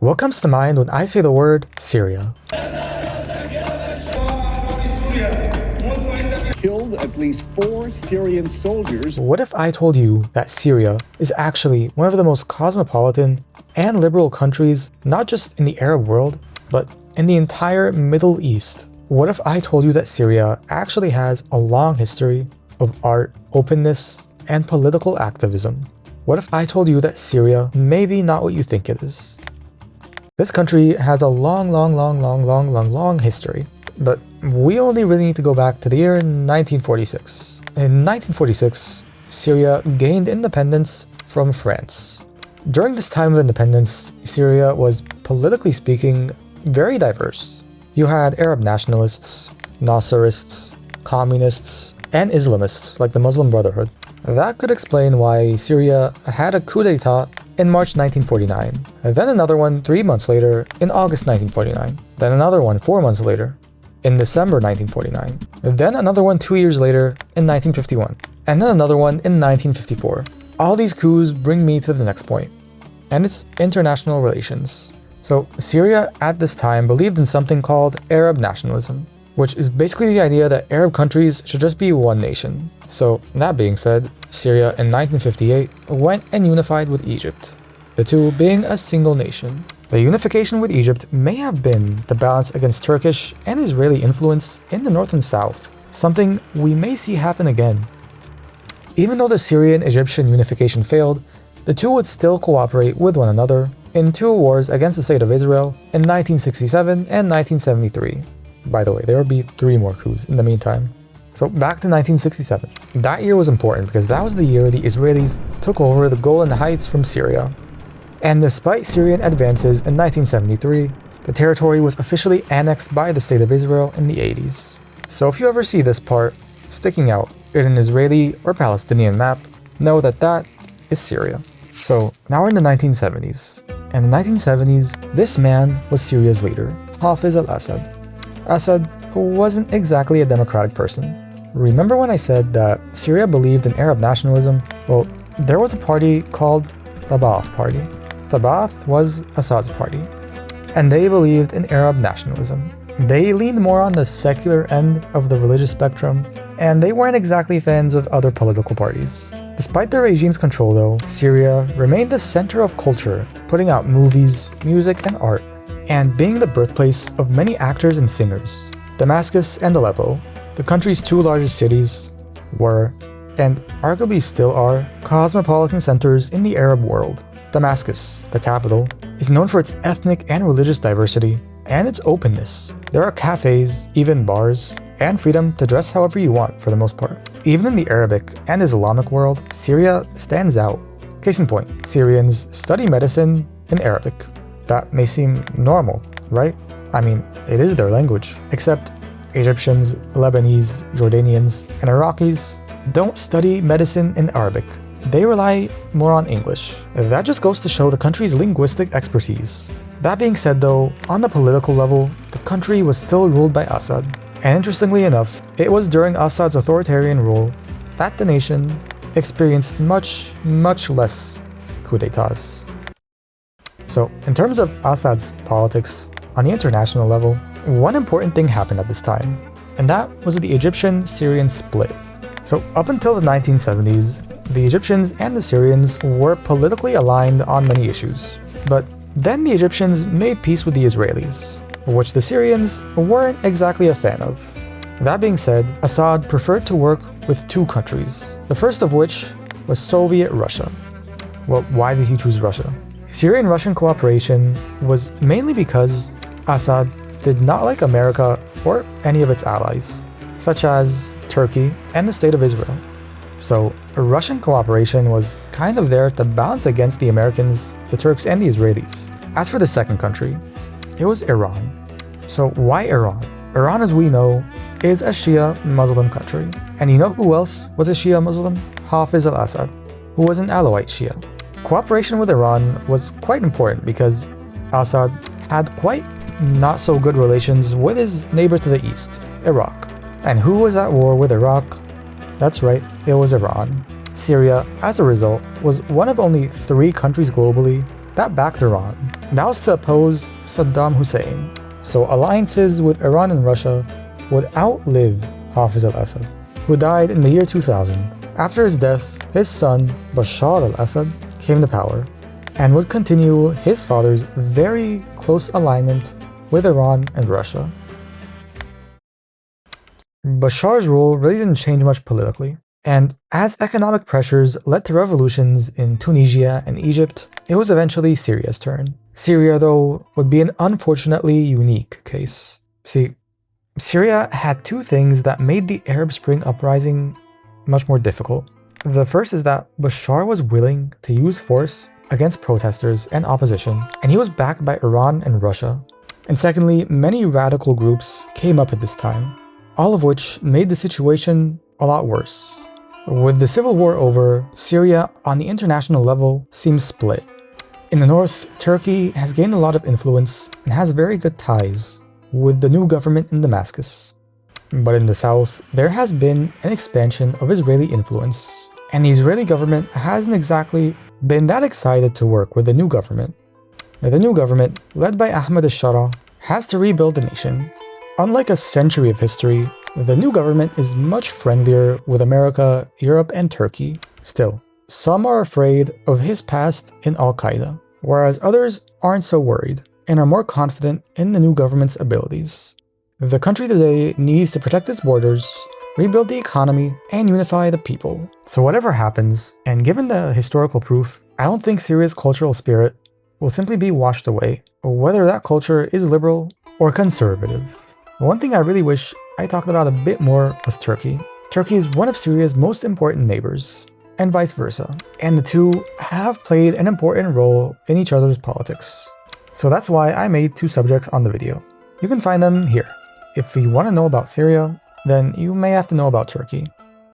What comes to mind when I say the word Syria? Killed at least 4 Syrian soldiers. What if I told you that Syria is actually one of the most cosmopolitan and liberal countries, not just in the Arab world, but in the entire Middle East? What if I told you that Syria actually has a long history of art, openness, and political activism? What if I told you that Syria may be not what you think it is? This country has a long history, but we only really need to go back to the year 1946. In 1946, Syria gained independence from France. During this time of independence, Syria was, politically speaking, very diverse. You had Arab nationalists, Nasserists, communists, and Islamists like the Muslim Brotherhood. That could explain why Syria had a coup d'etat in March 1949, and then another one 3 months later in August 1949, then another one 4 months later in December 1949, then another one 2 years later in 1951, and then another one in 1954. All these coups bring me to the next point, and it's international relations. So Syria at this time believed in something called Arab nationalism, which is basically the idea that Arab countries should just be one nation. So that being said, Syria in 1958 went and unified with Egypt, the two being a single nation. The unification with Egypt may have been the balance against Turkish and Israeli influence in the north and south, something we may see happen again. Even though the Syrian-Egyptian unification failed, the two would still cooperate with one another in 2 wars against the State of Israel in 1967 and 1973. By the way, there would be 3 more coups in the meantime. So back to 1967. That year was important because that was the year the Israelis took over the Golan Heights from Syria. And despite Syrian advances in 1973, the territory was officially annexed by the State of Israel in the 80s. So if you ever see this part sticking out in an Israeli or Palestinian map, know that that is Syria. So now we're in the 1970s. And in the 1970s, this man was Syria's leader, Hafez al-Assad. Assad wasn't exactly a democratic person. Remember when I said that Syria believed in Arab nationalism? Well, there was a party called the Ba'ath Party. The Ba'ath was Assad's party, and they believed in Arab nationalism. They leaned more on the secular end of the religious spectrum, and they weren't exactly fans of other political parties. Despite the regime's control though, Syria remained the center of culture, putting out movies, music, and art, and being the birthplace of many actors and singers. Damascus and Aleppo, the country's 2 largest cities, were, and arguably still are, cosmopolitan centers in the Arab world. Damascus, the capital, is known for its ethnic and religious diversity and its openness. There are cafes, even bars, and freedom to dress however you want for the most part. Even in the Arabic and Islamic world, Syria stands out. Case in point, Syrians study medicine in Arabic. That may seem normal, right? I mean, it is their language. Except Egyptians, Lebanese, Jordanians, and Iraqis don't study medicine in Arabic. They rely more on English. That just goes to show the country's linguistic expertise. That being said though, on the political level, the country was still ruled by Assad. And interestingly enough, it was during Assad's authoritarian rule that the nation experienced much less coups d'etats. So, in terms of Assad's politics, on the international level, one important thing happened at this time, and that was the Egyptian-Syrian split. So, up until the 1970s, the Egyptians and the Syrians were politically aligned on many issues. But then the Egyptians made peace with the Israelis, which the Syrians weren't exactly a fan of. That being said, Assad preferred to work with 2 countries, the first of which was Soviet Russia. Well, why did he choose Russia? Syrian-Russian cooperation was mainly because Assad did not like America or any of its allies, such as Turkey and the State of Israel. So Russian cooperation was kind of there to balance against the Americans, the Turks, and the Israelis. As for the second country, it was Iran. So why Iran? Iran, as we know, is a Shia Muslim country. And you know who else was a Shia Muslim? Hafez al-Assad, who was an Alawite Shia. Cooperation with Iran was quite important because Assad had quite not so good relations with his neighbor to the east, Iraq. And who was at war with Iraq? That's right, it was Iran. Syria, as a result, was one of only 3 countries globally that backed Iran. That was to oppose Saddam Hussein. So alliances with Iran and Russia would outlive Hafez al-Assad, who died in the year 2000. After his death, his son, Bashar al-Assad, came to power and would continue his father's very close alignment with Iran and Russia. Bashar's rule really didn't change much politically, and as economic pressures led to revolutions in Tunisia and Egypt, it was eventually Syria's turn. Syria, though, would be an unfortunately unique case. See, Syria had two things that made the Arab Spring uprising much more difficult. The first is that Bashar was willing to use force against protesters and opposition, and he was backed by Iran and Russia. And secondly, many radical groups came up at this time, all of which made the situation a lot worse. With the civil war over, Syria on the international level seems split. In the north, Turkey has gained a lot of influence and has very good ties with the new government in Damascus. But in the south, there has been an expansion of Israeli influence, and the Israeli government hasn't exactly been that excited to work with the new government. The new government, led by Ahmed al-Shara, has to rebuild the nation. Unlike a century of history, the new government is much friendlier with America, Europe, and Turkey. Still, some are afraid of his past in al-Qaeda, whereas others aren't so worried and are more confident in the new government's abilities. The country today needs to protect its borders, rebuild the economy, and unify the people. So whatever happens, and given the historical proof, I don't think Syria's cultural spirit will simply be washed away, whether that culture is liberal or conservative. One thing I really wish I talked about a bit more was Turkey. Turkey is one of Syria's most important neighbors, and vice versa, and the two have played an important role in each other's politics. So that's why I made two subjects on the video. You can find them here. If you want to know about Syria, then you may have to know about Turkey.